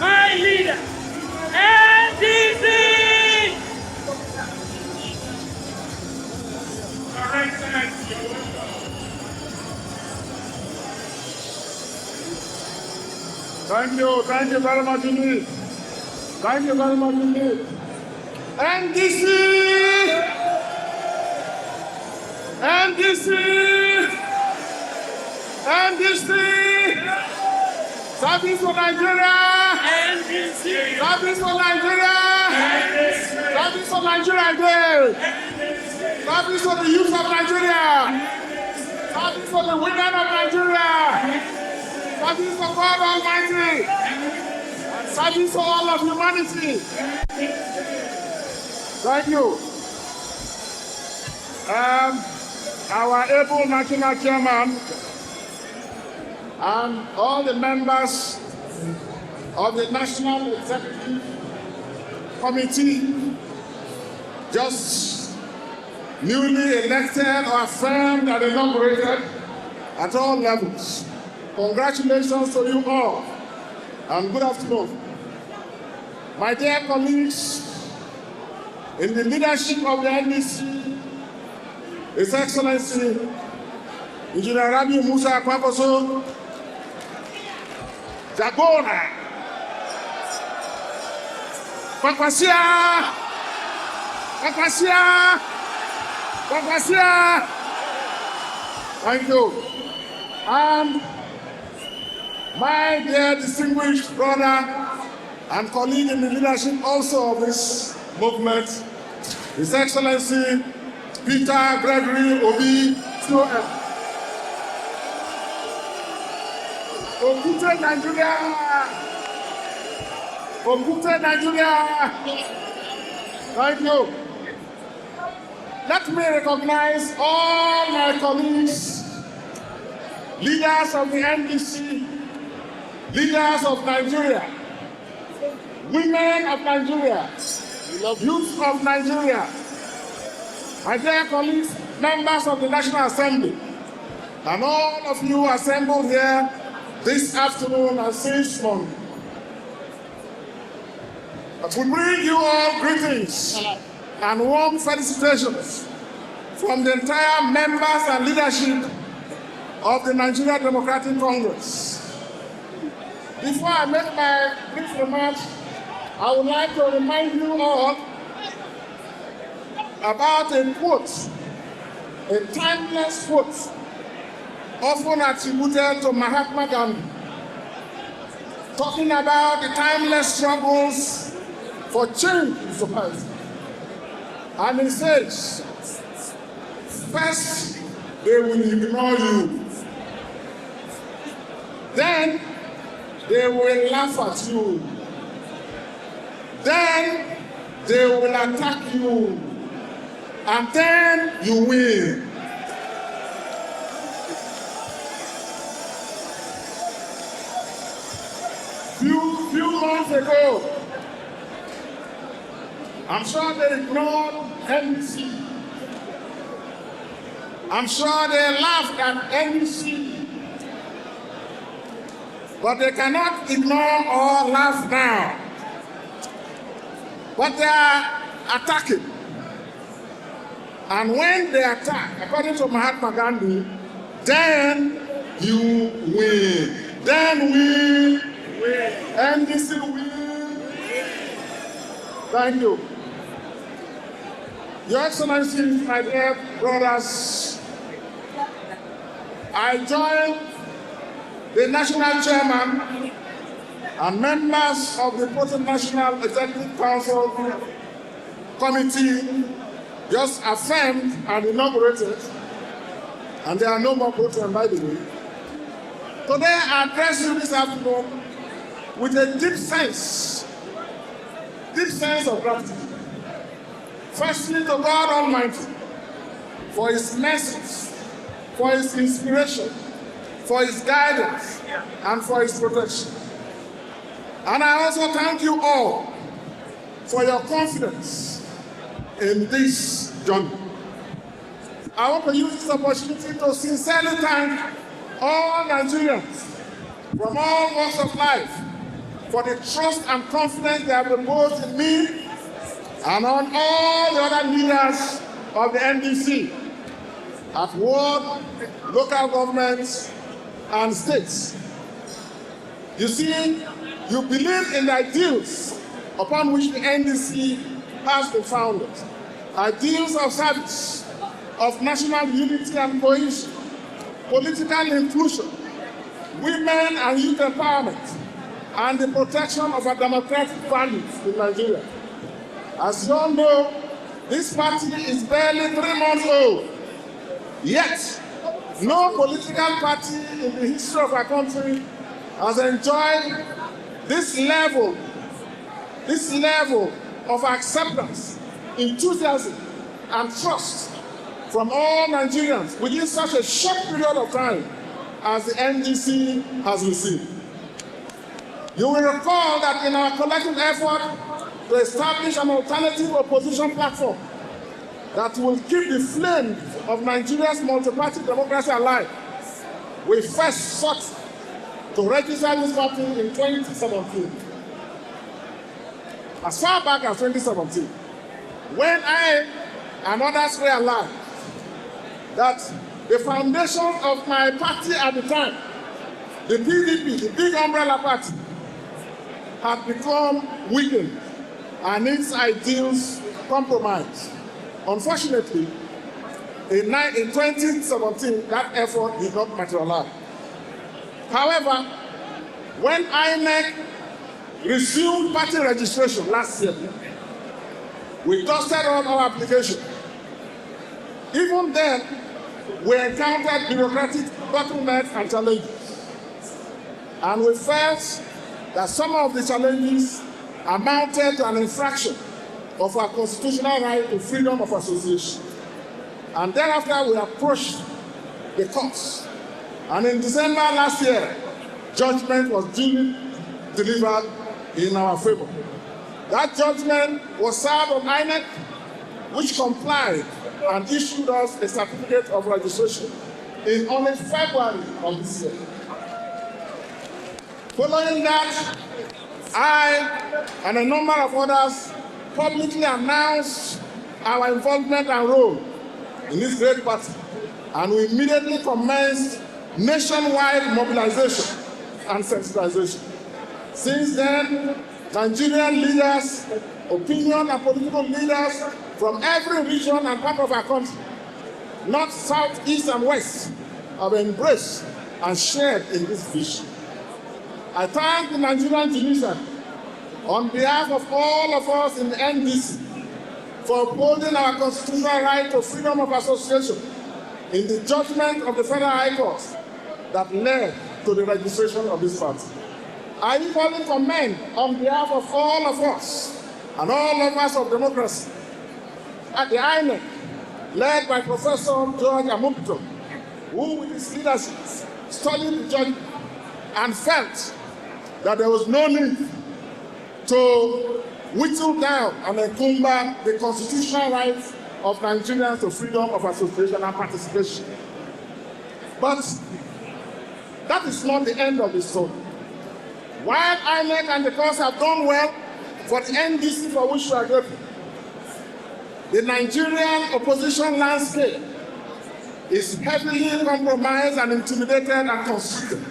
My leader, ADC. Thank you very much indeed. Thank you very much indeed. NDC! NDC! NDC! Service for Nigeria! NDC. Service for Nigeria! NDC. Service for Nigeria again! Service for the youth of Nigeria! Service for the women of Nigeria! Service for God Almighty! Service for all of humanity! Thank you. Our able national chairman and all the members of the National Executive Committee, just newly elected or affirmed and inaugurated at all levels. Congratulations to you all, and good afternoon. My dear colleagues, in the leadership of the NDC, His Excellency Engineer Rabi Musa Kwankwaso, Jagona, Kwankwasia, Kwankwasia, Kwankwasia. Thank you. And my dear distinguished brother and colleague in the leadership also of this movement, His Excellency Peter Gregory Obi Sloan. Okute Nigeria! Okute Nigeria! Thank you. Let me recognize all my colleagues, leaders of the NDC, leaders of Nigeria, women of Nigeria, youth of Nigeria, my dear colleagues, members of the National Assembly, and all of you assembled here this afternoon and since morning. We bring you all greetings and warm felicitations from the entire members and leadership of the Nigeria Democratic Congress. Before I make my brief remarks, I would like to remind you all about a quote, a timeless quote, often attributed to Mahatma Gandhi, talking about the timeless struggles for change in society. And he says, first they will ignore you, then they will laugh at you, then they will attack you, and then you win. Few months ago, I'm sure they ignored NDC. I'm sure they laughed at NDC. But they cannot ignore or laugh now. But they are attacking. And when they attack, according to Mahatma Gandhi, then you win. Then we win. NDC win. Thank you. Your Excellencies, my dear brothers, I join the National Chairman and members of the Proton National Executive Council Committee just affirmed and inaugurated, and there are no more Proton, by the way. Today I address you this afternoon with a deep sense of gratitude. Firstly, to God Almighty for His mercies, for His inspiration, for His guidance, and for His protection. And I also thank you all for your confidence in this journey. I want to use this opportunity to sincerely thank all Nigerians from all walks of life for the trust and confidence they have reposed in me and on all the other leaders of the NDC at ward, local governments, and states. You see, you believe in the ideals upon which the NDC has been founded. Ideals of service, of national unity and cohesion, political inclusion, women and youth empowerment, and the protection of our democratic values in Nigeria. As you all know, this party is barely 3 months old. Yet, no political party in the history of our country has enjoyed this level of acceptance, enthusiasm, and trust from all Nigerians within such a short period of time as the NDC has received. You will recall that in our collective effort to establish an alternative opposition platform that will keep the flame of Nigeria's multi-party democracy alive, we first sought to register this party in 2017. As far back as 2017, when I and others realized that the foundation of my party at the time, the PDP, the big umbrella party, had become weakened and its ideals compromised. Unfortunately, in 2017, that effort did not materialize. However, when INEC resumed party registration last year, we dusted all our applications. Even then, we encountered bureaucratic bottlenecks and challenges. And we felt that some of the challenges amounted to an infraction of our constitutional right to freedom of association. And thereafter, we approached the courts. And in December last year, judgment was duly delivered in our favor. That judgment was served on INEC, which complied and issued us a certificate of registration in only February of this year. Following that, I and a number of others publicly announced our involvement and role in this great party, and we immediately commenced nationwide mobilization and sensitization. Since then, Nigerian leaders, opinion and political leaders from every region and part of our country, north, south, east, and west, have embraced and shared in this vision. I thank the Nigerian judiciary on behalf of all of us in the NDC for upholding our constitutional right to freedom of association in the judgment of the Federal High Court that led to the registration of this party. I equally commend on behalf of all of us and all lovers of democracy at the INEC, led by Professor George Amupto, who with his leadership studied the judgment and felt that there was no need to whittle down and encumber the constitutional rights of Nigerians to freedom of association and participation. But that is not the end of the story. While INEC and the courts have done well for the NDC, for which we are grateful, the Nigerian opposition landscape is heavily compromised and intimidated and constricted.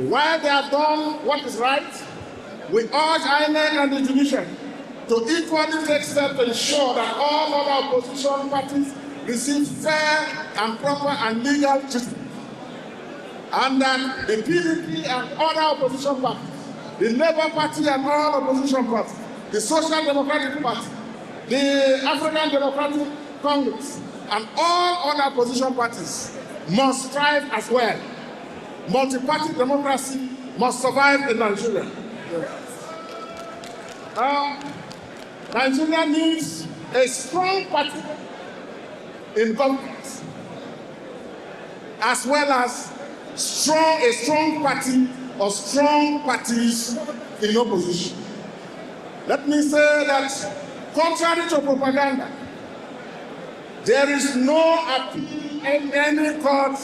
While they have done what is right, we urge INEC and the judiciary to equally take steps to ensure that all other opposition parties receive fair and proper and legal treatment, and that the PDP and other opposition parties, the Labour Party and all opposition parties, the Social Democratic Party, the African Democratic Congress, and all other opposition parties must strive as well. Multi-party democracy must survive in Nigeria. Nigeria needs a strong party in government, as well as a strong party or strong parties in opposition. Let me say that, contrary to propaganda, there is no appeal in any court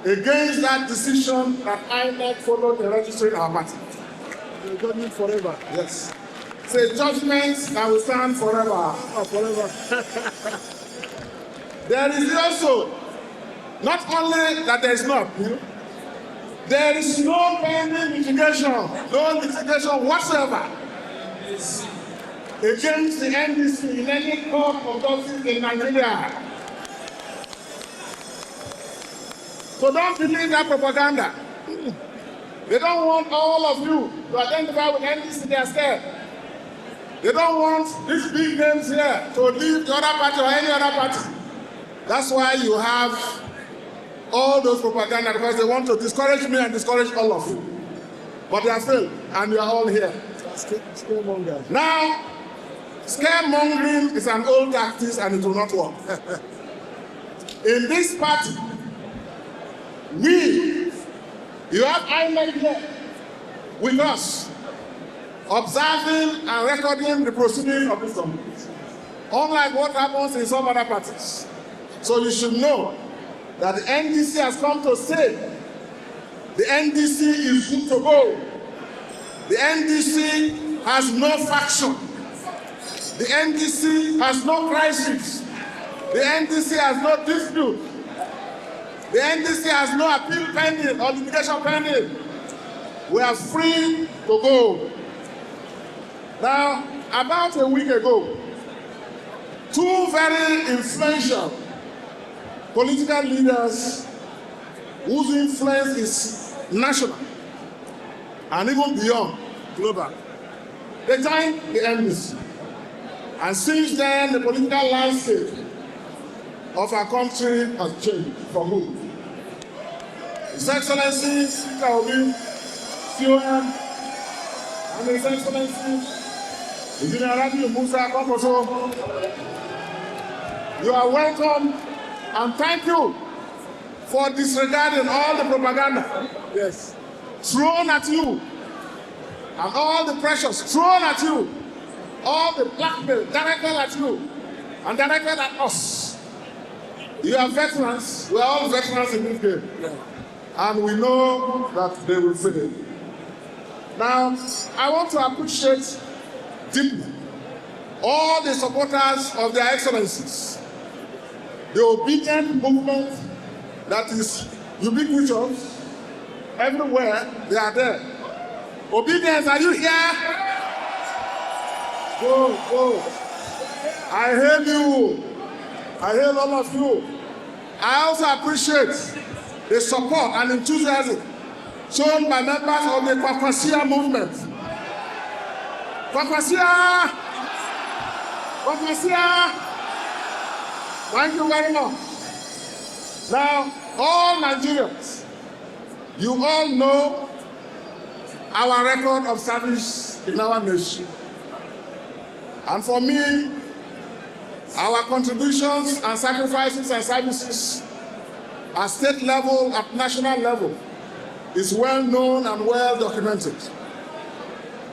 against that decision that INEC followed in registering our party. The judgment forever. Yes. It's a judgment that will stand forever. Oh, forever. There is also, not only that there is no appeal, there is no pending litigation, no litigation whatsoever against the NDC in any court of justice in Nigeria. So don't believe that propaganda. They don't want all of you to identify with NDC, they are scared. They don't want these big names here to leave the other party or any other party. That's why you have all those propaganda, because they want to discourage me and discourage all of you. But they are failed, and you are all here. Scaremonger. Now, scaremongering is an old tactic and it will not work. In this party, you have INEC here with us, observing and recording the proceedings of this committee, unlike what happens in some other parties. So you should know that the NDC has come to say the NDC is good to go. The NDC has no faction. The NDC has no crisis. The NDC has no dispute. The NDC has no appeal pending or litigation pending. We are free to go. Now, about a week ago, two very influential political leaders whose influence is national and even beyond global, they joined the NDC. And since then, the political landscape of our country has changed for good. His Excellency Speaker Obi, CON, and His Excellency Engineer Rabi Musa Kwankwaso, you are welcome and thank you for disregarding all the propaganda thrown at you and all the pressures thrown at you, all the blackmail directed at you and directed at us. You are veterans, we are all veterans in this game. And we know that they will fail. Now, I want to appreciate deeply all the supporters of their excellencies, the obedient movement that is ubiquitous everywhere, they are there. Obedience, are you here? Go. I hail you. I hail all of you. I also appreciate the support and enthusiasm shown by members of the Kwankwaso movement. Kwankwaso! Thank you very much. Now, all Nigerians, you all know our record of service in our nation. And for me, our contributions and sacrifices and services at state level, at national level, is well known and well documented.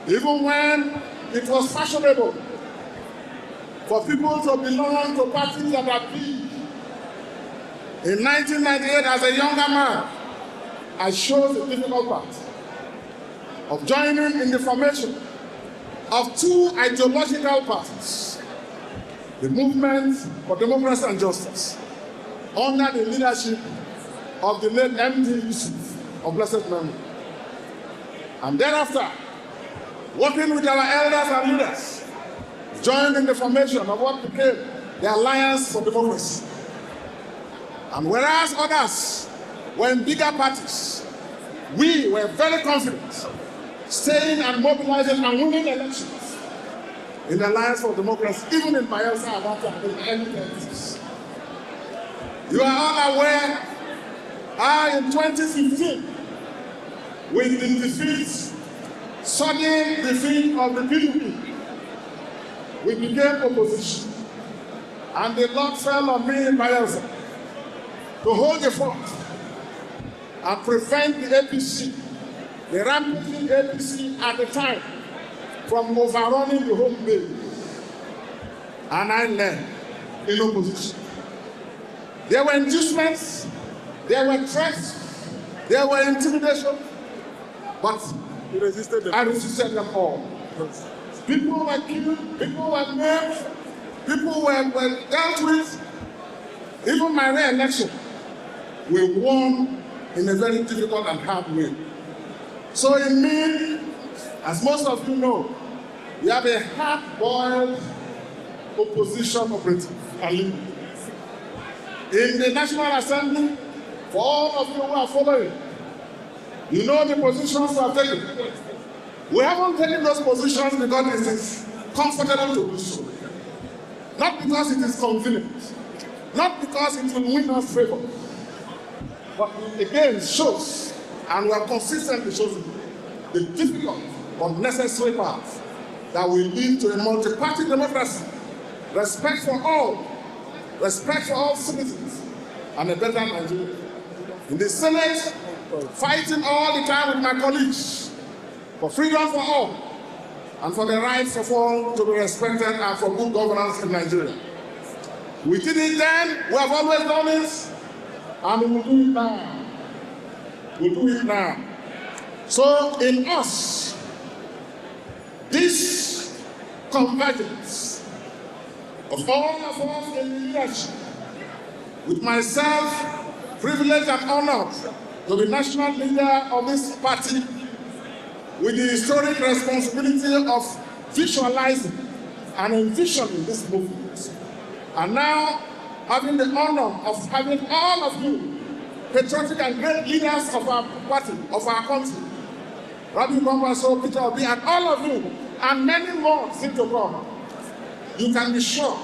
Even when it was fashionable for people to belong to parties that are big. In 1998, as a younger man, I chose the difficult path of joining in the formation of two ideological parties, the Movement for Democracy and Justice, under the leadership of the late MD Yusuf of blessed memory. And thereafter, working with our elders and leaders, joined in the formation of what became the Alliance for Democracy. And whereas others were in bigger parties, we were very confident, staying and mobilizing and winning elections in the Alliance for Democracy, even in Bayelsa at that time, in the early 90s. You are all aware how in 2015, with the defeat, sudden defeat of the PDP, we became opposition. And the Lord fell on me in Bayelsa to hold the fort and prevent the APC, the rampaging APC at the time, from overrunning the whole bill. And I led in opposition. There were inducements, there were threats, There were intimidation, but You resisted them. I resisted them all. People were killed, people were maimed, people were dealt with. Even my re-election, we won in a very difficult and hard way. So in me, as most of you know, we have a hard-boiled opposition operative and leader. In the National Assembly, for all of you who are following, you know the positions we have taken. We haven't taken those positions because it is comfortable to do so. Not because it is convenient. Not because it will win us favor. But it again shows, and we have consistently chosen, the difficult but necessary path that will lead to a multi-party democracy, respect for all citizens, and a better Nigeria. In the Senate, fighting all the time with my colleagues for freedom for all and for the rights of all to be respected and for good governance in Nigeria. We did it then, we have always done it, and we will do it now. We'll do it now. So in us, this convergence of all of us in the leadership, with myself, privileged and honored to be national leader of this party, with the historic responsibility of visualizing and envisioning this movement, and now having the honor of having all of you, patriotic and great leaders of our party, of our country, Rabbi Kwankwaso, Peter Obi, and all of you, and many more still to come, you can be sure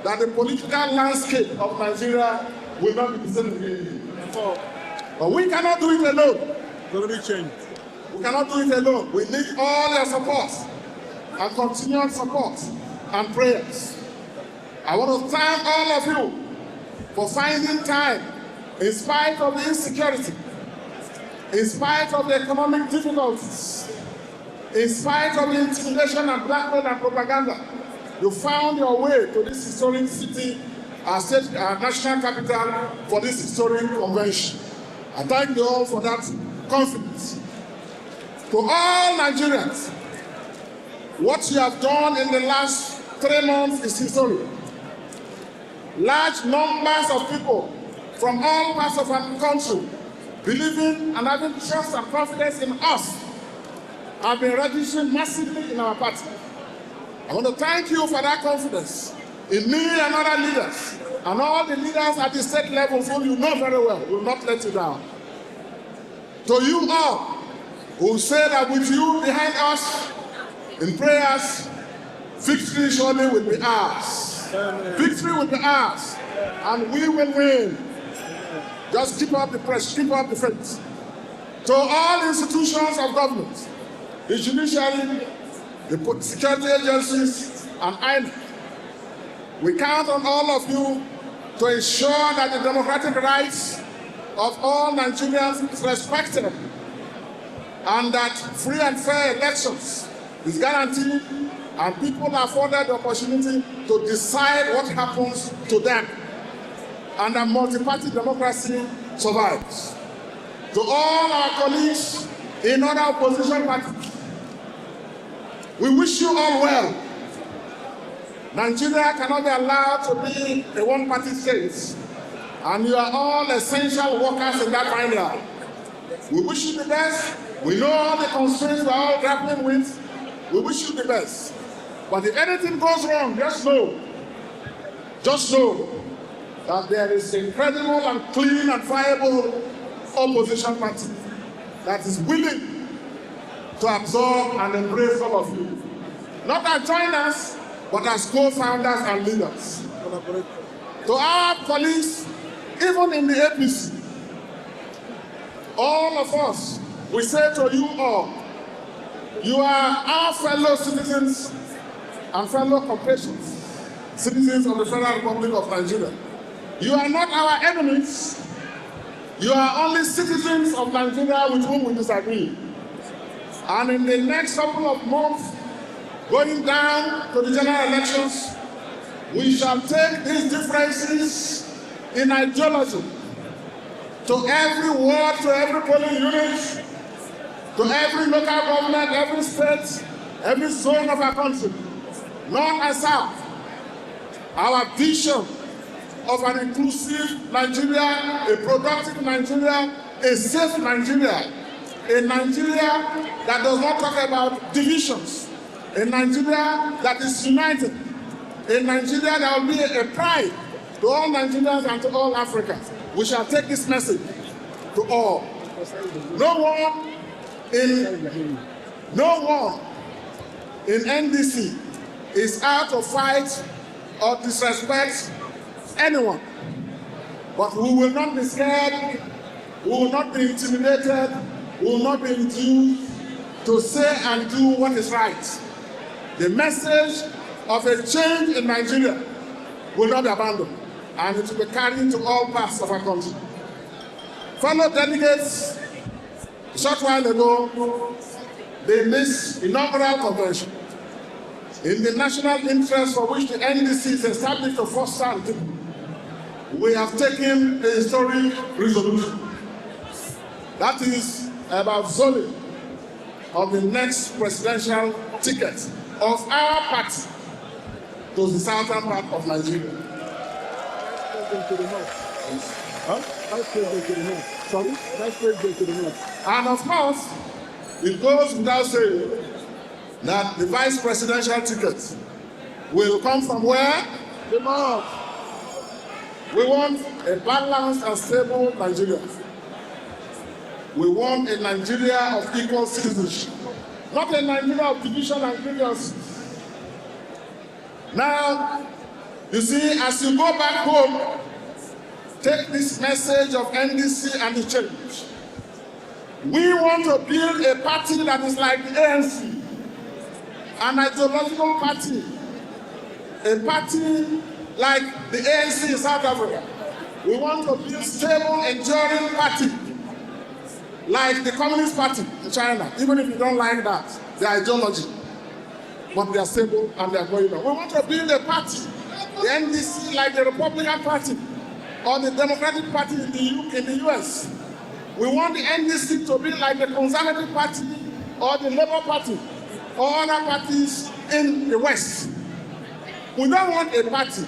that the political landscape of Nigeria will not be the same again. But we cannot do it alone. Totally changed. We cannot do it alone. We need all your support and continued support and prayers. I want to thank all of you for finding time, in spite of the insecurity, in spite of the economic difficulties, in spite of the intimidation and blackmail and propaganda. You found your way to this historic city, our national capital, for this historic convention. I thank you all for that confidence. To all Nigerians, what you have done in the last 3 months is historic. Large numbers of people from all parts of our country believing and having trust and confidence in us have been registering massively in our party. I want to thank you for that confidence in me and other leaders, and all the leaders at the state level who you know very well will not let you down. To you all who say that with you behind us in prayers, victory surely will be ours. Amen. Victory will be ours, and we will win. Just keep up the press, keep up the faith. To all institutions of government, the judiciary, the security agencies, and INEC, we count on all of you to ensure that the democratic rights of all Nigerians is respected and that free and fair elections is guaranteed and people are afforded the opportunity to decide what happens to them and that multi-party democracy survives. To all our colleagues in other opposition parties, we wish you all well. Nigeria cannot be allowed to be a one-party state, and you are all essential workers in that binary. We wish you the best. We know all the constraints we are all grappling with. We wish you the best. But if anything goes wrong, just know that there is a credible and clean and viable opposition party that is willing to absorb and embrace all of you. Not as joiners, but as co-founders and leaders. To our colleagues, even in the APC, all of us, we say to you all, you are our fellow citizens and fellow compatriots, citizens of the Federal Republic of Nigeria. You are not our enemies. You are only citizens of Nigeria with whom we disagree. And in the next couple of months, going down to the general elections, we shall take these differences in ideology to every ward, to every polling unit, to every local government, every state, every zone of our country, north and south. Our vision of an inclusive Nigeria, a productive Nigeria, a safe Nigeria, a Nigeria that does not talk about divisions, a Nigeria that is united, a Nigeria that will be a pride to all Nigerians and to all Africans. We shall take this message to all. No one in NDC is out to fight or disrespect anyone. But we will not be scared, we will not be intimidated, we will not be induced to say and do what is right. The message of a change in Nigeria will not be abandoned, and it will be carried to all parts of our country. Fellow delegates, a short while ago, in this inaugural convention, in the national interest for which the NDC is established to foster, we have taken a historic resolution. That is about zoning of the next presidential ticket of our party to the southern part of Nigeria. And of course, it goes without saying that the vice presidential ticket will come from where? The north. We want a balanced and stable Nigeria. We want a Nigeria of equal citizenship, not a Nigeria of division and grievances. Now, you see, as you go back home, take this message of NDC and the change. We want to build a party that is like the ANC, an ideological party, a party like the ANC in South Africa. We want to build a stable, enduring party like the Communist Party in China, even if you don't like that, their ideology. But they are stable and they are going on. We want to build a party, the NDC, like the Republican Party or the Democratic Party in the US. We want the NDC to be like the Conservative Party or the Labour Party or other parties in the West. We don't want a party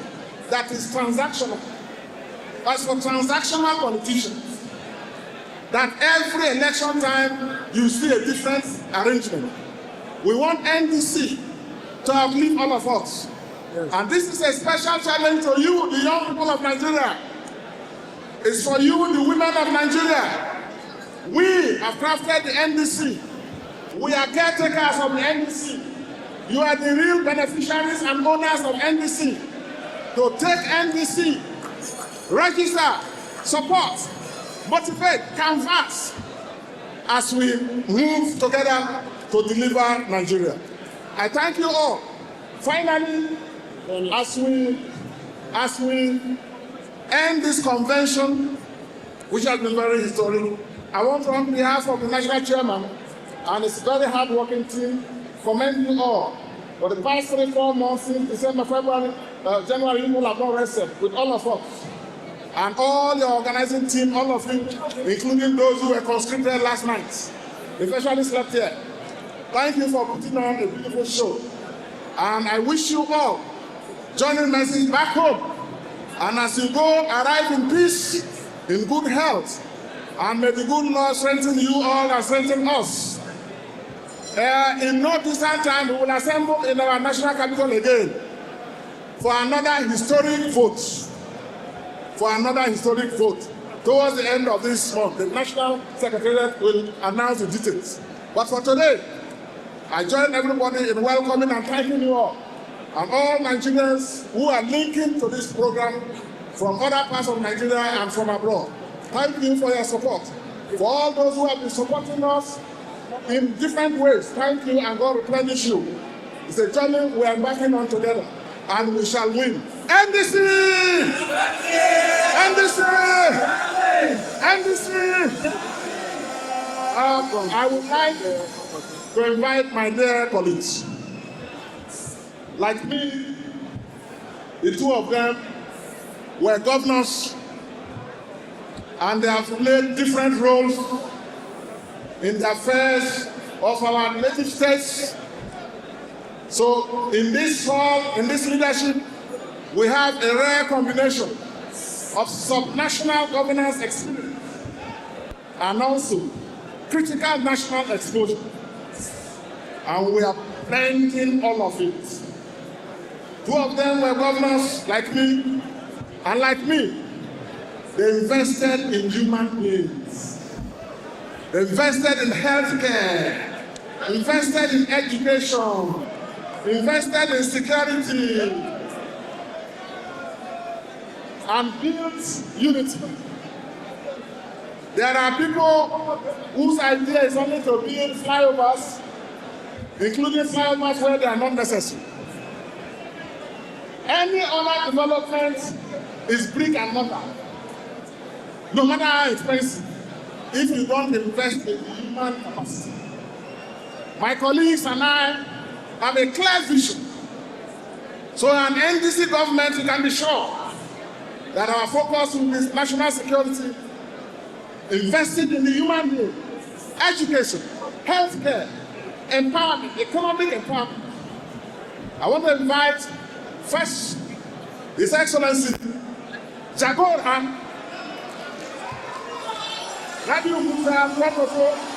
that is transactional. As for transactional politicians, that every election time you see a different arrangement. We want NDC to uplift all of us. Yes. And this is a special challenge to you, the young people of Nigeria. It's for you, the women of Nigeria. We have crafted the NDC. We are caretakers of the NDC. You are the real beneficiaries and owners of NDC. To take NDC, register, support, motivate, canvas as we move together to deliver Nigeria. I thank you all. Finally, as we end this convention, which has been very historic, I want to, on behalf of the national chairman and his very hard-working team, commend you all. For the past 3-4 months, since December, February, January, you will have not rested with all of us. And all your organizing team, all of you, including those who were conscripted last night, especially slept here. Thank you for putting on a beautiful show. And I wish you all joining message back home. And as you go, arrive in peace, in good health. And may the good Lord strengthen you all and strengthen us. In no distant time, we will assemble in our national capital again for another historic vote. Towards the end of this month, the National Secretariat will announce the details. But for today, I join everybody in welcoming and thanking you all, and all Nigerians who are linking to this program from other parts of Nigeria and from abroad. Thank you for your support. For all those who have been supporting us in different ways, thank you, and God replenish you. It's a journey we are embarking on together, and we shall win. NDC! NDC! NDC! I would like to invite my dear colleagues. Like me, the two of them were governors and they have played different roles in the affairs of our native states. So in this hall, in this leadership, we have a rare combination of subnational governance experience and also critical national exposure. And we are blending all of it. Two of them were governors like me, and like me, they invested in human beings. They invested in healthcare, invested in education, invested in security, and built unity. There are people whose idea is only to build flyovers, including flyovers where they are not necessary. Any other development is brick and mortar, no matter how expensive, if you don't invest in human capacity. My colleagues and I have a clear vision. So an NDC government, you can be sure that our focus will be national security, invested in the human being, education, healthcare, empowerment, economic empowerment. I want to invite first His Excellency Jagoran, Radio Musa, Kwankwaso,